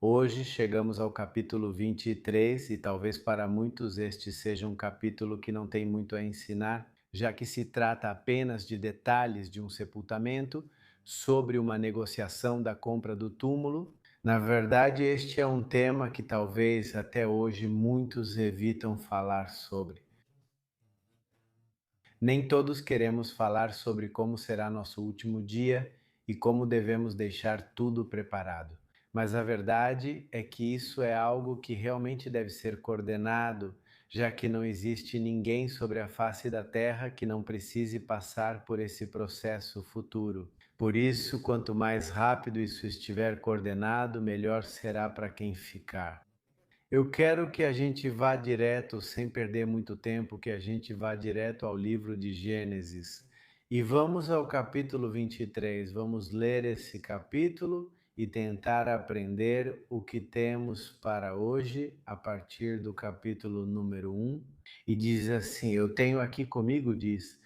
Hoje chegamos ao capítulo 23 e talvez para muitos este seja um capítulo que não tem muito a ensinar, já que se trata apenas de detalhes de um sepultamento, sobre uma negociação da compra do túmulo. Na verdade, este é um tema que talvez até hoje muitos evitam falar sobre. Nem todos queremos falar sobre como será nosso último dia e como devemos deixar tudo preparado. Mas a verdade é que isso é algo que realmente deve ser coordenado, já que não existe ninguém sobre a face da terra que não precise passar por esse processo futuro. Por isso, quanto mais rápido isso estiver coordenado, melhor será para quem ficar. Eu quero que a gente vá direto, sem perder muito tempo, que a gente vá direto ao livro de Gênesis. E vamos ao capítulo 23. Vamos ler esse capítulo e tentar aprender o que temos para hoje, a partir do capítulo número 1. E diz assim: Eu tenho aqui comigo, diz.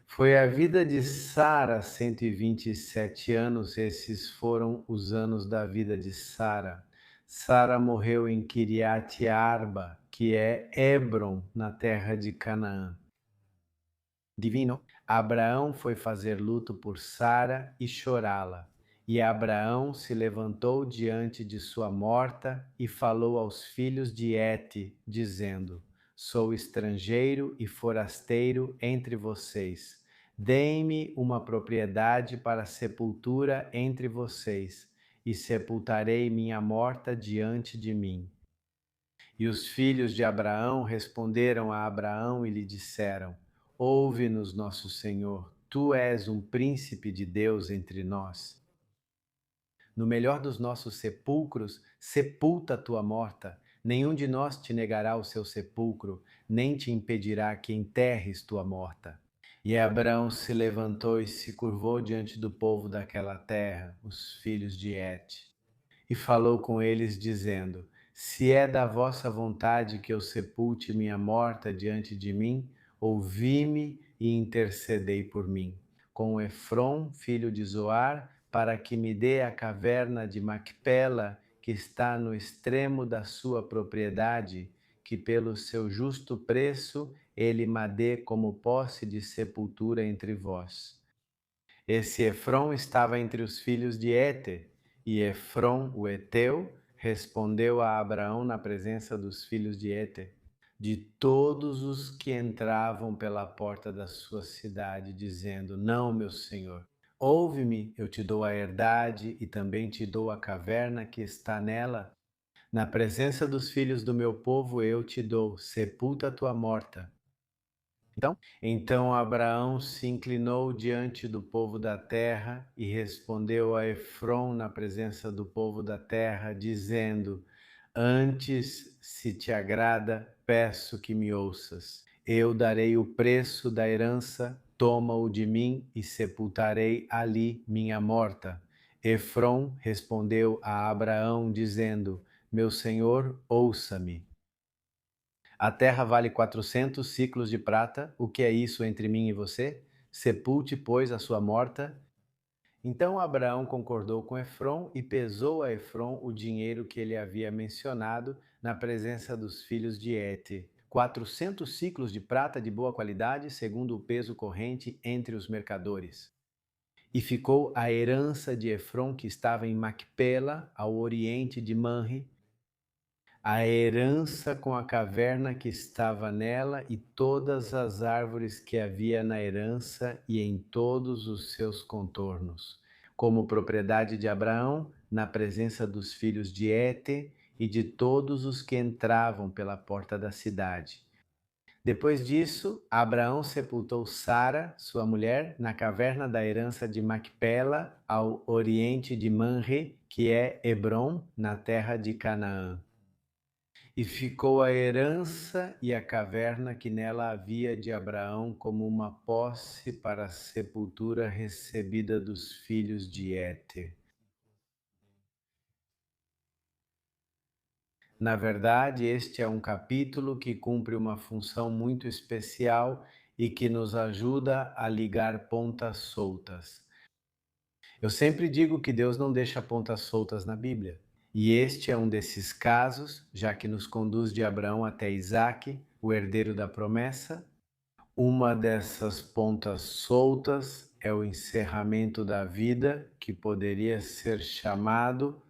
Foi a vida de Sara, 127 anos, esses foram os anos da vida de Sara. Sara morreu em Kiriat Arba, que é Hebron, na terra de Canaã. Divino, Abraão foi fazer luto por Sara e chorá-la. E Abraão se levantou diante de sua morta e falou aos filhos de Hete, dizendo: Sou estrangeiro e forasteiro entre vocês. Deem-me uma propriedade para sepultura entre vocês, e sepultarei minha morta diante de mim. E os filhos de Abraão responderam a Abraão e lhe disseram: Ouve-nos, nosso Senhor, tu és um príncipe de Deus entre nós. No melhor dos nossos sepulcros, sepulta a tua morta. Nenhum de nós te negará o seu sepulcro, nem te impedirá que enterres tua morta. E Abraão se levantou e se curvou diante do povo daquela terra, os filhos de Et, e falou com eles, dizendo: Se é da vossa vontade que eu sepulte minha morta diante de mim, ouvi-me e intercedei por mim. Com Efron, filho de Zoar, para que me dê a caverna de Macpela, que está no extremo da sua propriedade, que pelo seu justo preço ele me dê como posse de sepultura entre vós. Esse Efron estava entre os filhos de Éter, e Efron, o Eteu, respondeu a Abraão na presença dos filhos de Éter, de todos os que entravam pela porta da sua cidade, dizendo: Não, meu senhor, ouve-me, eu te dou a herdade e também te dou a caverna que está nela. Na presença dos filhos do meu povo eu te dou, sepulta a tua morta. Então Abraão se inclinou diante do povo da terra e respondeu a Efron na presença do povo da terra, dizendo: Antes, se te agrada, peço que me ouças. Eu darei o preço da herança, toma-o de mim e sepultarei ali minha morta. Efron respondeu a Abraão, dizendo: Meu senhor, ouça-me. A terra vale 400 ciclos de prata. O que é isso entre mim e você? Sepulte, pois, a sua morta. Então Abraão concordou com Efron e pesou a Efron o dinheiro que ele havia mencionado na presença dos filhos de Hete. 400 ciclos de prata de boa qualidade, segundo o peso corrente entre os mercadores. E ficou a herança de Efron, que estava em Macpela, ao oriente de Manre, a herança com a caverna que estava nela e todas as árvores que havia na herança e em todos os seus contornos, como propriedade de Abraão, na presença dos filhos de Hete e de todos os que entravam pela porta da cidade. Depois disso, Abraão sepultou Sara, sua mulher, na caverna da herança de Macpela, ao oriente de Manre, que é Hebron, na terra de Canaã. E ficou a herança e a caverna que nela havia de Abraão como uma posse para a sepultura recebida dos filhos de Éter. Na verdade, este é um capítulo que cumpre uma função muito especial e que nos ajuda a ligar pontas soltas. Eu sempre digo que Deus não deixa pontas soltas na Bíblia. E este é um desses casos, já que nos conduz de Abraão até Isaque, o herdeiro da promessa. Uma dessas pontas soltas é o encerramento da vida, que poderia ser chamado.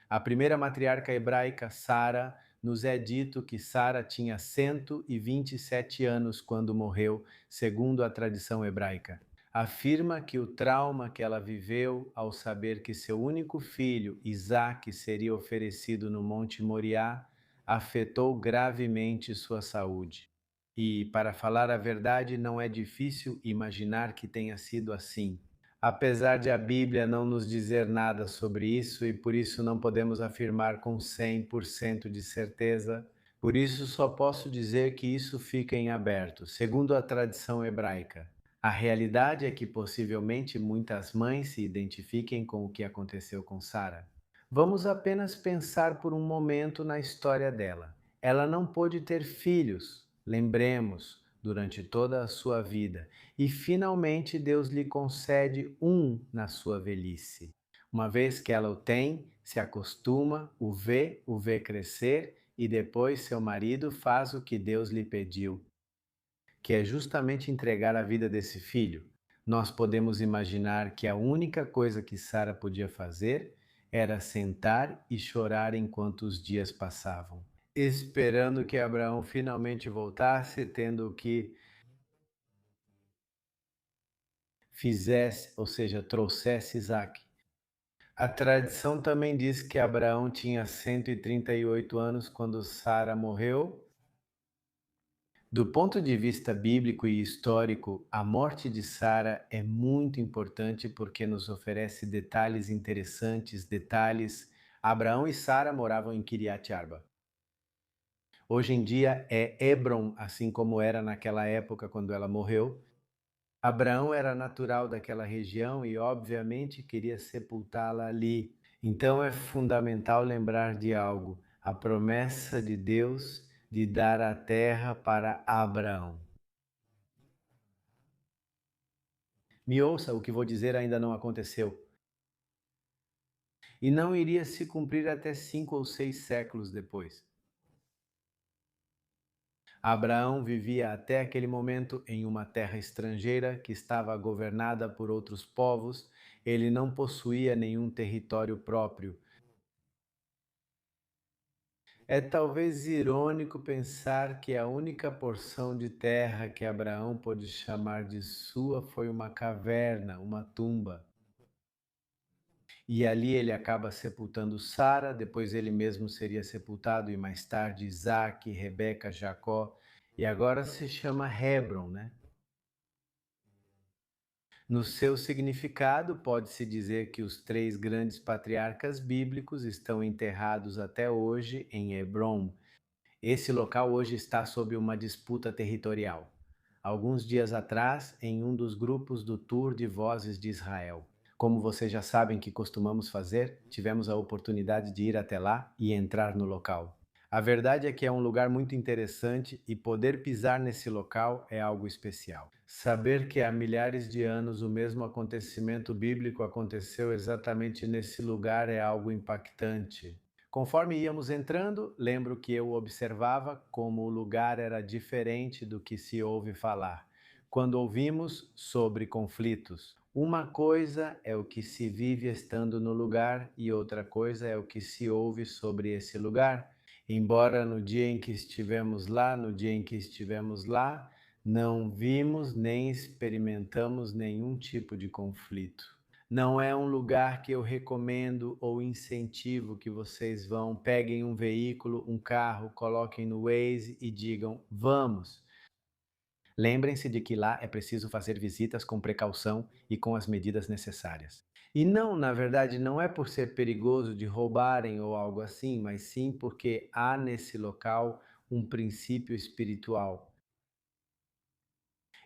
A primeira matriarca hebraica, Sara, nos é dito que Sara tinha 127 anos quando morreu, segundo a tradição hebraica. Afirma que o trauma que ela viveu ao saber que seu único filho, Isaque, seria oferecido no Monte Moriá, afetou gravemente sua saúde. E, para falar a verdade, não é difícil imaginar que tenha sido assim. Apesar de a Bíblia não nos dizer nada sobre isso e por isso não podemos afirmar com 100% de certeza, por isso só posso dizer que isso fica em aberto, segundo a tradição hebraica. A realidade é que possivelmente muitas mães se identifiquem com o que aconteceu com Sara. Vamos apenas pensar por um momento na história dela. Ela não pôde ter filhos, lembremos, durante toda a sua vida, e finalmente Deus lhe concede um na sua velhice. Uma vez que ela o tem, se acostuma, o vê crescer e depois seu marido faz o que Deus lhe pediu, que é justamente entregar a vida desse filho. Nós podemos imaginar que a única coisa que Sara podia fazer era sentar e chorar enquanto os dias passavam, esperando que Abraão finalmente voltasse, tendo que fizesse, ou seja, trouxesse Isaque. A tradição também diz que Abraão tinha 138 anos quando Sara morreu. Do ponto de vista bíblico e histórico, a morte de Sara é muito importante porque nos oferece detalhes interessantes, detalhes. Abraão e Sara moravam em Kiriat Arba. Hoje em dia é Hebron, assim como era naquela época quando ela morreu. Abraão era natural daquela região e, obviamente, queria sepultá-la ali. Então é fundamental lembrar de algo: a promessa de Deus de dar a terra para Abraão. Me ouça, o que vou dizer ainda não aconteceu. E não iria se cumprir até 5 ou 6 séculos depois. Abraão vivia até aquele momento em uma terra estrangeira que estava governada por outros povos. Ele não possuía nenhum território próprio. É talvez irônico pensar que a única porção de terra que Abraão pôde chamar de sua foi uma caverna, uma tumba. E ali ele acaba sepultando Sara, depois ele mesmo seria sepultado e mais tarde Isaque, Rebeca, Jacó, e agora se chama Hebron, né? No seu significado, pode-se dizer que os 3 grandes patriarcas bíblicos estão enterrados até hoje em Hebron. Esse local hoje está sob uma disputa territorial. Alguns dias atrás, em um dos grupos do Tour de Vozes de Israel. Como vocês já sabem que costumamos fazer, tivemos a oportunidade de ir até lá e entrar no local. A verdade é que é um lugar muito interessante e poder pisar nesse local é algo especial. Saber que há milhares de anos o mesmo acontecimento bíblico aconteceu exatamente nesse lugar é algo impactante. Conforme íamos entrando, lembro que eu observava como o lugar era diferente do que se ouve falar. Quando ouvimos sobre conflitos, uma coisa é o que se vive estando no lugar e outra coisa é o que se ouve sobre esse lugar. Embora no dia em que estivemos lá, não vimos nem experimentamos nenhum tipo de conflito. Não é um lugar que eu recomendo ou incentivo que vocês vão, peguem um veículo, um carro, coloquem no Waze e digam: vamos. Lembrem-se de que lá é preciso fazer visitas com precaução e com as medidas necessárias. E não, na verdade, não é por ser perigoso de roubarem ou algo assim, mas sim porque há nesse local um princípio espiritual.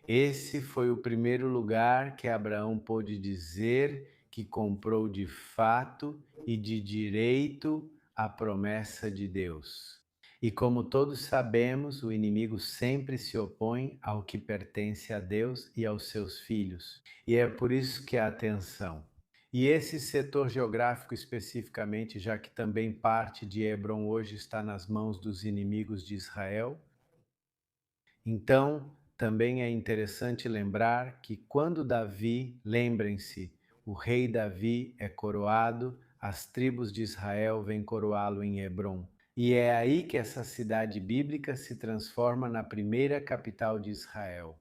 Esse foi o primeiro lugar que Abraão pôde dizer que comprou de fato e de direito a promessa de Deus. E como todos sabemos, o inimigo sempre se opõe ao que pertence a Deus e aos seus filhos. E é por isso que há tensão. E esse setor geográfico especificamente, já que também parte de Hebron hoje está nas mãos dos inimigos de Israel, então também é interessante lembrar que quando Davi, lembrem-se, o rei Davi é coroado, as tribos de Israel vêm coroá-lo em Hebron. E é aí que essa cidade bíblica se transforma na primeira capital de Israel.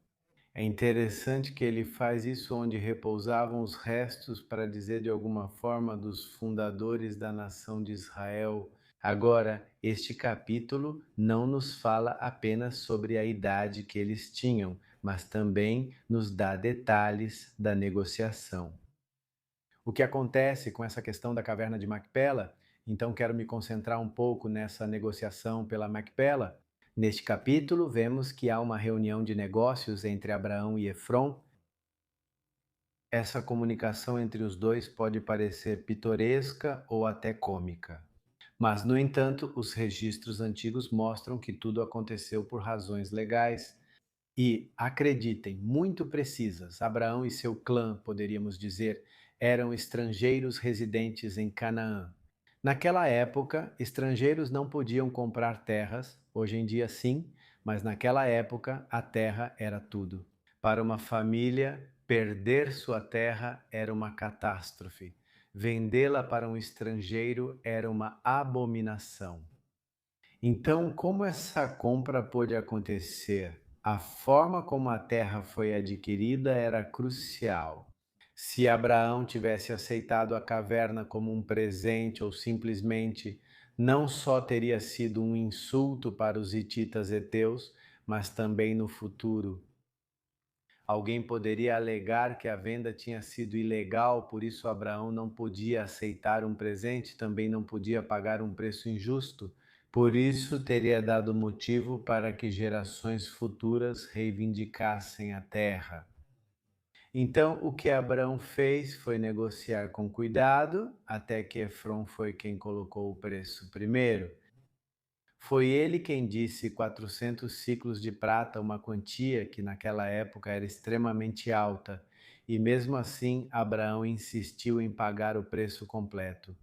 É interessante que ele faz isso onde repousavam os restos, para dizer de alguma forma, dos fundadores da nação de Israel. Agora, este capítulo não nos fala apenas sobre a idade que eles tinham, mas também nos dá detalhes da negociação. O que acontece com essa questão da caverna de Macpela? Então, quero me concentrar um pouco nessa negociação pela Macpela. Neste capítulo, vemos que há uma reunião de negócios entre Abraão e Efron. Essa comunicação entre os dois pode parecer pitoresca ou até cômica. Mas, no entanto, os registros antigos mostram que tudo aconteceu por razões legais e, acreditem, muito precisas. Abraão e seu clã, poderíamos dizer, eram estrangeiros residentes em Canaã. Naquela época, estrangeiros não podiam comprar terras, hoje em dia sim, mas naquela época a terra era tudo. Para uma família, perder sua terra era uma catástrofe. Vendê-la para um estrangeiro era uma abominação. Então, como essa compra pôde acontecer? A forma como a terra foi adquirida era crucial. Se Abraão tivesse aceitado a caverna como um presente ou simplesmente, não só teria sido um insulto para os hititas heteus, mas também no futuro. Alguém poderia alegar que a venda tinha sido ilegal, por isso Abraão não podia aceitar um presente, também não podia pagar um preço injusto. Por isso teria dado motivo para que gerações futuras reivindicassem a terra. Então, o que Abraão fez foi negociar com cuidado, até que Efron foi quem colocou o preço primeiro. Foi ele quem disse 400 ciclos de prata, uma quantia que naquela época era extremamente alta, e mesmo assim Abraão insistiu em pagar o preço completo.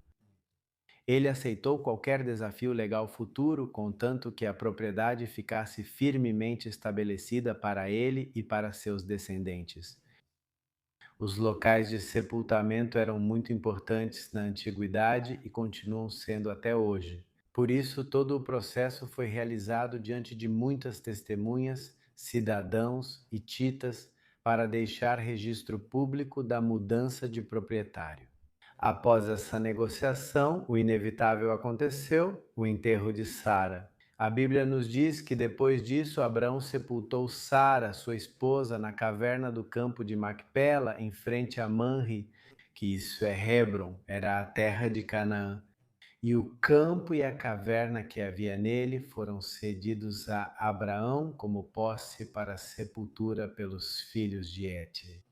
Ele aceitou qualquer desafio legal futuro, contanto que a propriedade ficasse firmemente estabelecida para ele e para seus descendentes. Os locais de sepultamento eram muito importantes na antiguidade e continuam sendo até hoje. Por isso, todo o processo foi realizado diante de muitas testemunhas, cidadãos e titas, para deixar registro público da mudança de proprietário. Após essa negociação, o inevitável aconteceu, o enterro de Sara. A Bíblia nos diz que depois disso Abraão sepultou Sara, sua esposa, na caverna do campo de Macpela, em frente a Manre, que isso é Hebron, era a terra de Canaã. E o campo e a caverna que havia nele foram cedidos a Abraão como posse para a sepultura pelos filhos de Et.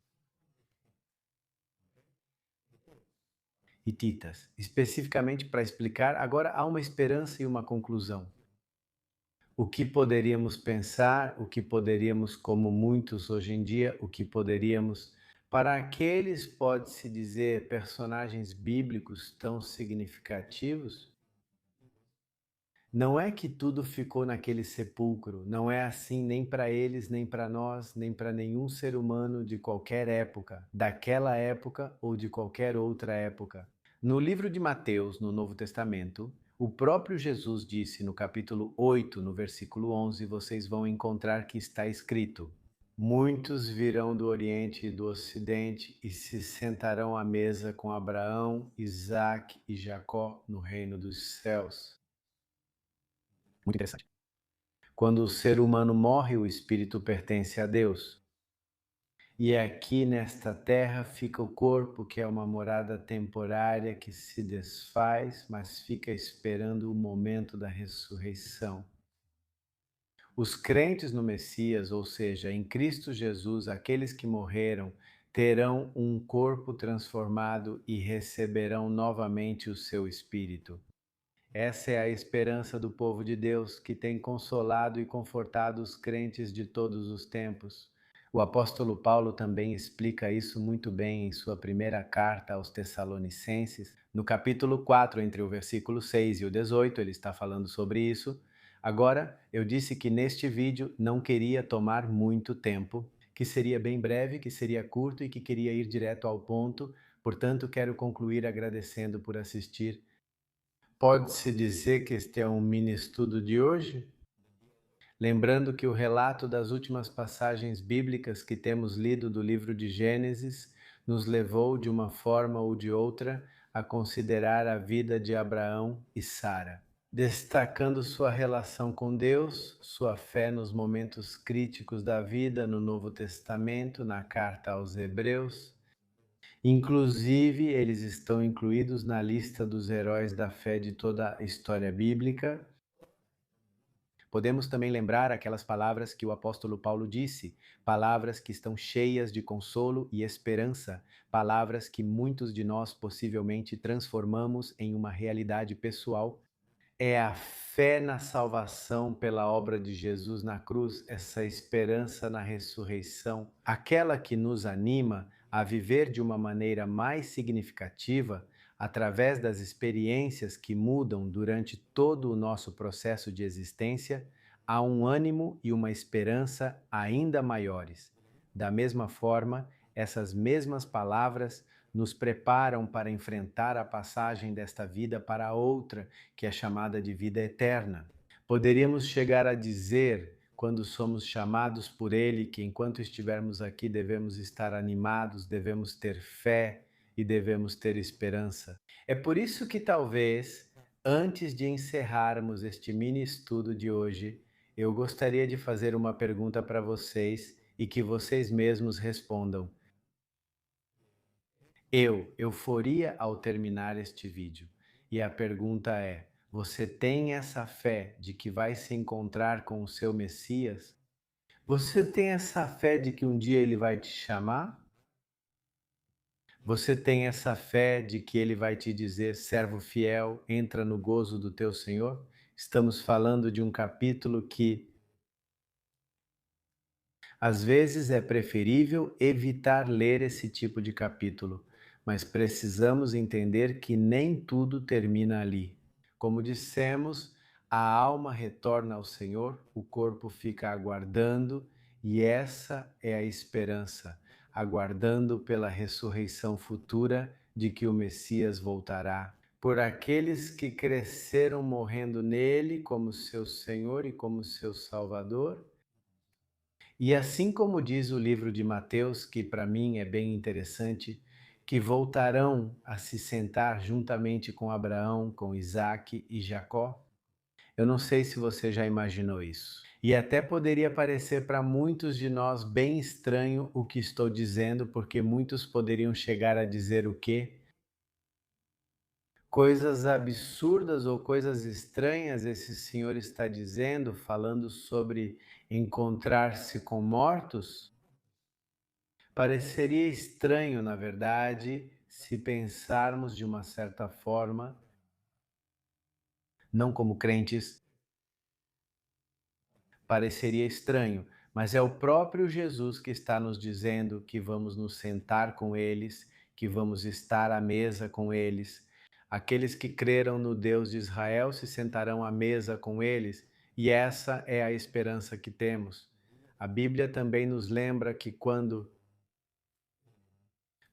Hititas, especificamente para explicar, agora há uma esperança e uma conclusão. O que poderíamos pensar, o que poderíamos, como muitos hoje em dia, o que poderíamos, para aqueles, pode-se dizer, personagens bíblicos tão significativos, não é que tudo ficou naquele sepulcro, não é assim nem para eles, nem para nós, nem para nenhum ser humano de qualquer época, daquela época ou de qualquer outra época. No livro de Mateus, no Novo Testamento, o próprio Jesus disse no capítulo 8, no versículo 11, vocês vão encontrar que está escrito: muitos virão do Oriente e do Ocidente e se sentarão à mesa com Abraão, Isaque e Jacó no reino dos céus. Muito interessante. Quando o ser humano morre, o espírito pertence a Deus. E aqui nesta terra fica o corpo, que é uma morada temporária que se desfaz, mas fica esperando o momento da ressurreição. Os crentes no Messias, ou seja, em Cristo Jesus, aqueles que morreram, terão um corpo transformado e receberão novamente o seu espírito. Essa é a esperança do povo de Deus, que tem consolado e confortado os crentes de todos os tempos. O apóstolo Paulo também explica isso muito bem em sua primeira carta aos Tessalonicenses, no capítulo 4, entre o versículo 6 e o 18, ele está falando sobre isso. Agora, eu disse que neste vídeo não queria tomar muito tempo, que seria bem breve, que seria curto e que queria ir direto ao ponto, portanto, quero concluir agradecendo por assistir. Pode-se dizer que este é um mini estudo de hoje? Lembrando que o relato das últimas passagens bíblicas que temos lido do livro de Gênesis nos levou, de uma forma ou de outra, a considerar a vida de Abraão e Sara, destacando sua relação com Deus, sua fé nos momentos críticos da vida no Novo Testamento, na carta aos Hebreus. Inclusive, eles estão incluídos na lista dos heróis da fé de toda a história bíblica. Podemos também lembrar aquelas palavras que o apóstolo Paulo disse, palavras que estão cheias de consolo e esperança, palavras que muitos de nós possivelmente transformamos em uma realidade pessoal. É a fé na salvação pela obra de Jesus na cruz, essa esperança na ressurreição, aquela que nos anima a viver de uma maneira mais significativa através das experiências que mudam durante todo o nosso processo de existência, há um ânimo e uma esperança ainda maiores. Da mesma forma, essas mesmas palavras nos preparam para enfrentar a passagem desta vida para outra, que é chamada de vida eterna. Poderíamos chegar a dizer, quando somos chamados por Ele, que enquanto estivermos aqui devemos estar animados, devemos ter fé e devemos ter esperança. É por isso que talvez, antes de encerrarmos este mini estudo de hoje, eu gostaria de fazer uma pergunta para vocês e que vocês mesmos respondam. Euforia ao terminar este vídeo. E a pergunta é: você tem essa fé de que vai se encontrar com o seu Messias? Você tem essa fé de que um dia ele vai te chamar? Você tem essa fé de que ele vai te dizer, servo fiel, entra no gozo do teu Senhor? Estamos falando de um capítulo que às vezes é preferível evitar ler esse tipo de capítulo, mas precisamos entender que nem tudo termina ali. Como dissemos, a alma retorna ao Senhor, o corpo fica aguardando, e essa é a esperança, aguardando pela ressurreição futura de que o Messias voltará. Por aqueles que cresceram morrendo nele como seu Senhor e como seu Salvador. E assim como diz o livro de Mateus, que para mim é bem interessante, que voltarão a se sentar juntamente com Abraão, com Isaque e Jacó. Eu não sei se você já imaginou isso. E até poderia parecer para muitos de nós bem estranho o que estou dizendo, porque muitos poderiam chegar a dizer o quê? Coisas absurdas ou coisas estranhas esse senhor está dizendo, falando sobre encontrar-se com mortos? Pareceria estranho, na verdade, se pensarmos de uma certa forma, não como crentes, pareceria estranho, mas é o próprio Jesus que está nos dizendo que vamos nos sentar com eles, que vamos estar à mesa com eles. Aqueles que creram no Deus de Israel se sentarão à mesa com eles, e essa é a esperança que temos. A Bíblia também nos lembra que quando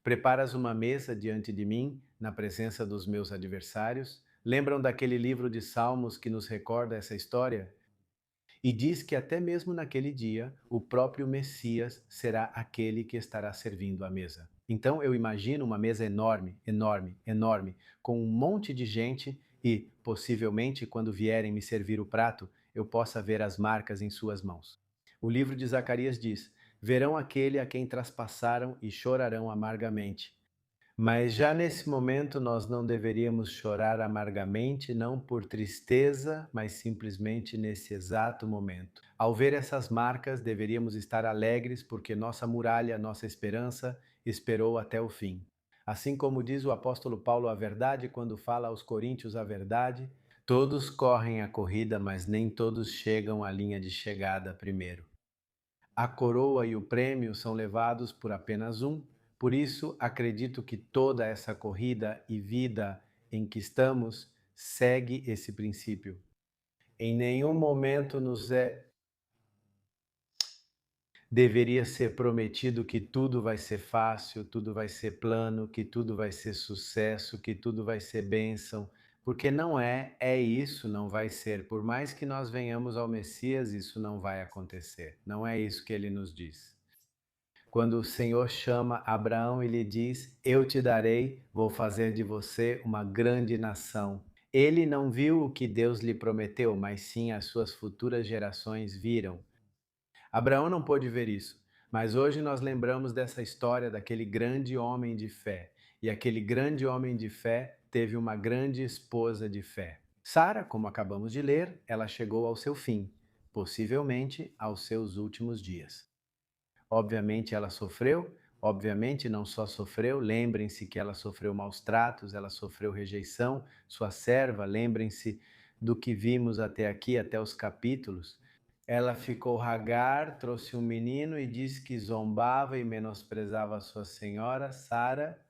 preparas uma mesa diante de mim, na presença dos meus adversários. Lembram daquele livro de Salmos que nos recorda essa história? E diz que até mesmo naquele dia, o próprio Messias será aquele que estará servindo a mesa. Então eu imagino uma mesa enorme, enorme, enorme, com um monte de gente e, possivelmente, quando vierem me servir o prato, eu possa ver as marcas em suas mãos. O livro de Zacarias diz: verão aquele a quem traspassaram e chorarão amargamente. Mas já nesse momento nós não deveríamos chorar amargamente, não por tristeza, mas simplesmente nesse exato momento. Ao ver essas marcas, deveríamos estar alegres porque nossa muralha, nossa esperança, esperou até o fim. Assim como diz o apóstolo Paulo a verdade quando fala aos coríntios a verdade, todos correm a corrida, mas nem todos chegam à linha de chegada primeiro. A coroa e o prêmio são levados por apenas um. Por isso, acredito que toda essa corrida e vida em que estamos segue esse princípio. Em nenhum momento deveria ser prometido que tudo vai ser fácil, tudo vai ser plano, que tudo vai ser sucesso, que tudo vai ser bênção, porque não é, é isso, não vai ser. Por mais que nós venhamos ao Messias, isso não vai acontecer. Não é isso que ele nos diz. Quando o Senhor chama Abraão e lhe diz: Eu te darei, vou fazer de você uma grande nação. Ele não viu o que Deus lhe prometeu, mas sim as suas futuras gerações viram. Abraão não pôde ver isso, mas hoje nós lembramos dessa história daquele grande homem de fé. E aquele grande homem de fé teve uma grande esposa de fé. Sara, como acabamos de ler, ela chegou ao seu fim, possivelmente aos seus últimos dias. Obviamente ela sofreu, obviamente não só sofreu, lembrem-se que ela sofreu maus tratos, ela sofreu rejeição, sua serva, lembrem-se do que vimos até aqui, até os capítulos. Ela ficou Hagar, trouxe um menino e disse que zombava e menosprezava a sua senhora, Sara.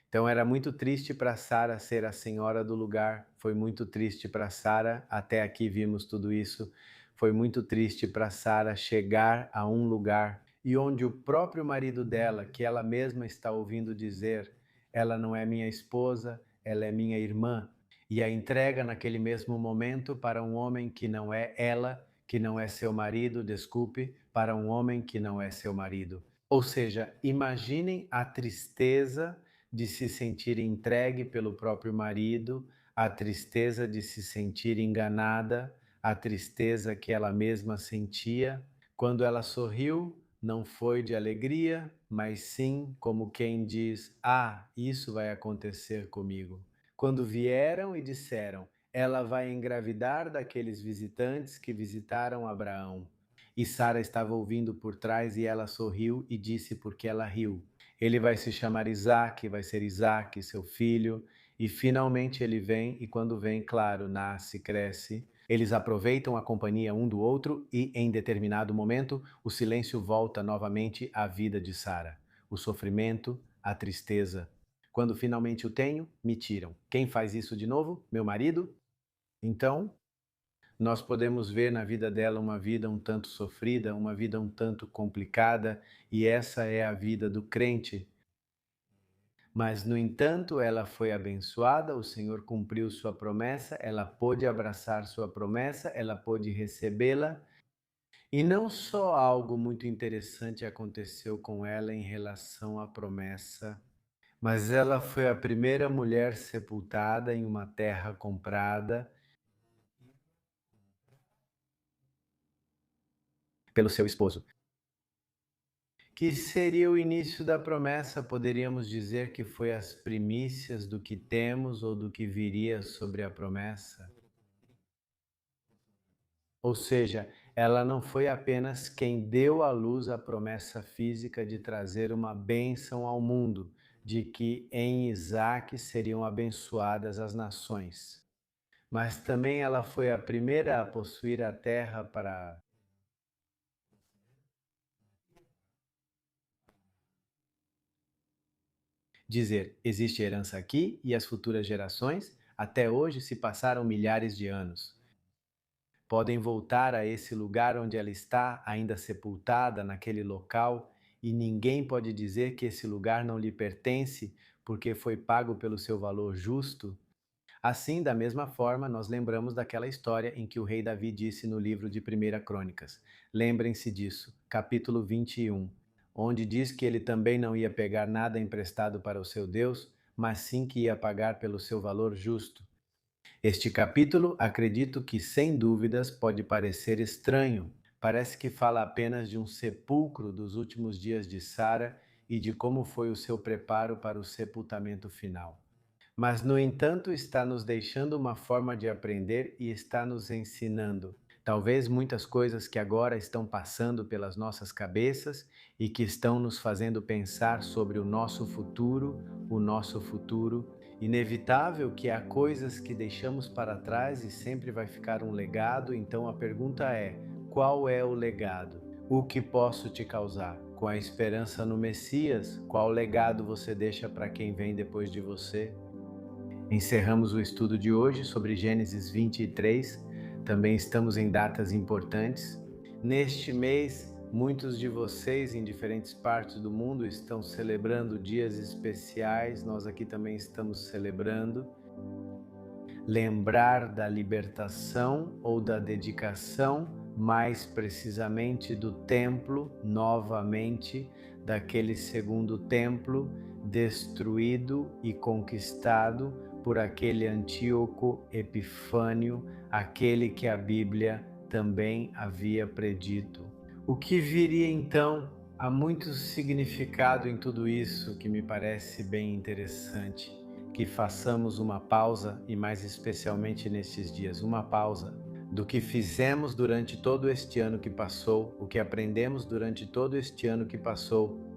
Então era muito triste para Sara ser a senhora do lugar, foi muito triste para Sara, até aqui vimos tudo isso, foi muito triste para Sara chegar a um lugar e onde o próprio marido dela, que ela mesma está ouvindo dizer, ela não é minha esposa, ela é minha irmã, e a entrega naquele mesmo momento para um homem que não é ela, que não é seu marido, desculpe, para um homem que não é seu marido. Ou seja, imaginem a tristeza de se sentir entregue pelo próprio marido, a tristeza de se sentir enganada, a tristeza que ela mesma sentia. Quando ela sorriu, não foi de alegria, mas sim como quem diz: Ah, isso vai acontecer comigo. Quando vieram e disseram: Ela vai engravidar daqueles visitantes que visitaram Abraão. E Sara estava ouvindo por trás e ela sorriu e disse porque ela riu: Ele vai se chamar Isaque, vai ser Isaque, seu filho. E finalmente ele vem, e quando vem, claro, nasce, cresce. Eles aproveitam a companhia um do outro e, em determinado momento, o silêncio volta novamente à vida de Sara. O sofrimento, a tristeza. Quando finalmente o tenho, me tiram. Quem faz isso de novo? Meu marido? Então, nós podemos ver na vida dela uma vida um tanto sofrida, uma vida um tanto complicada, e essa é a vida do crente. Mas, no entanto, ela foi abençoada, o Senhor cumpriu sua promessa, ela pôde abraçar sua promessa, ela pôde recebê-la. E não só algo muito interessante aconteceu com ela em relação à promessa, mas ela foi a primeira mulher sepultada em uma terra comprada pelo seu esposo. Que seria o início da promessa, poderíamos dizer que foi as primícias do que temos ou do que viria sobre a promessa. Ou seja, ela não foi apenas quem deu à luz a promessa física de trazer uma bênção ao mundo, de que em Isaque seriam abençoadas as nações, mas também ela foi a primeira a possuir a terra para dizer: existe herança aqui e as futuras gerações, até hoje se passaram milhares de anos. Podem voltar a esse lugar onde ela está, ainda sepultada naquele local, e ninguém pode dizer que esse lugar não lhe pertence, porque foi pago pelo seu valor justo. Assim, da mesma forma, nós lembramos daquela história em que o rei Davi disse no livro de 1 Crônicas. Lembrem-se disso, capítulo 21, onde diz que ele também não ia pegar nada emprestado para o seu Deus, mas sim que ia pagar pelo seu valor justo. Este capítulo, acredito que sem dúvidas pode parecer estranho. Parece que fala apenas de um sepulcro dos últimos dias de Sara e de como foi o seu preparo para o sepultamento final. Mas, no entanto, está nos deixando uma forma de aprender e está nos ensinando. Talvez muitas coisas que agora estão passando pelas nossas cabeças e que estão nos fazendo pensar sobre o nosso futuro, inevitável que há coisas que deixamos para trás e sempre vai ficar um legado, então a pergunta é: qual é o legado? O que posso te causar? Com a esperança no Messias, qual legado você deixa para quem vem depois de você? Encerramos o estudo de hoje sobre Gênesis 23. Também estamos em datas importantes. Neste mês, muitos de vocês em diferentes partes do mundo estão celebrando dias especiais. Nós aqui também estamos celebrando. Lembrar da libertação ou da dedicação, mais precisamente do templo, novamente, daquele segundo templo destruído e conquistado por aquele Antíoco Epifânio, aquele que a Bíblia também havia predito. O que viria então? Há muito significado em tudo isso que me parece bem interessante. Que façamos uma pausa, e mais especialmente nestes dias, uma pausa do que fizemos durante todo este ano que passou, o que aprendemos durante todo este ano que passou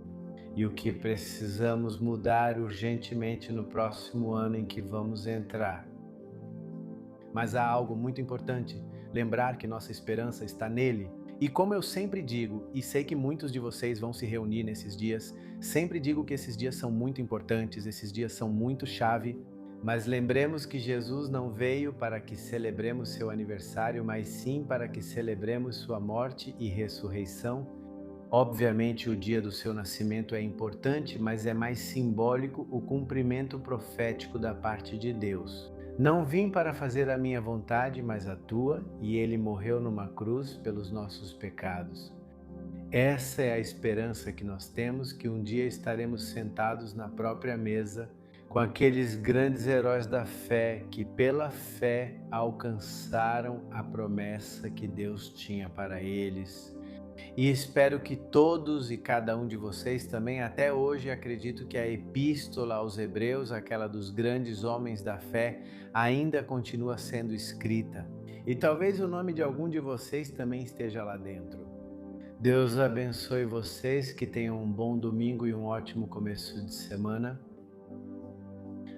e o que precisamos mudar urgentemente no próximo ano em que vamos entrar. Mas há algo muito importante, lembrar que nossa esperança está nele. E como eu sempre digo, e sei que muitos de vocês vão se reunir nesses dias, sempre digo que esses dias são muito importantes, esses dias são muito chave, mas lembremos que Jesus não veio para que celebremos seu aniversário, mas sim para que celebremos sua morte e ressurreição. Obviamente o dia do seu nascimento é importante, mas é mais simbólico o cumprimento profético da parte de Deus. Não vim para fazer a minha vontade, mas a tua, e ele morreu numa cruz pelos nossos pecados. Essa é a esperança que nós temos, que um dia estaremos sentados na própria mesa com aqueles grandes heróis da fé que pela fé alcançaram a promessa que Deus tinha para eles. E espero que todos e cada um de vocês também, até hoje, acredito que a epístola aos Hebreus, aquela dos grandes homens da fé, ainda continua sendo escrita. E talvez o nome de algum de vocês também esteja lá dentro. Deus abençoe vocês, que tenham um bom domingo e um ótimo começo de semana.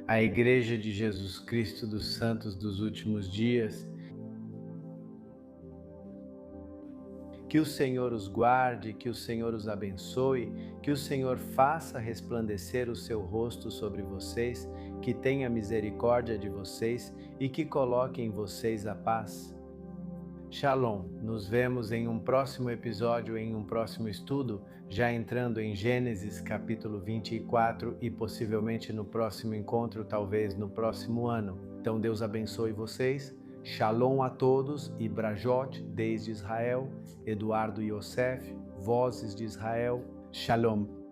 A Igreja de Jesus Cristo dos Santos dos Últimos Dias, que o Senhor os guarde, que o Senhor os abençoe, que o Senhor faça resplandecer o seu rosto sobre vocês, que tenha misericórdia de vocês e que coloque em vocês a paz. Shalom, nos vemos em um próximo episódio, em um próximo estudo, já entrando em Gênesis capítulo 24 e possivelmente no próximo encontro, talvez no próximo ano. Então Deus abençoe vocês. Shalom a todos e Brajot desde Israel, Eduardo Yosef, Vozes de Israel, Shalom.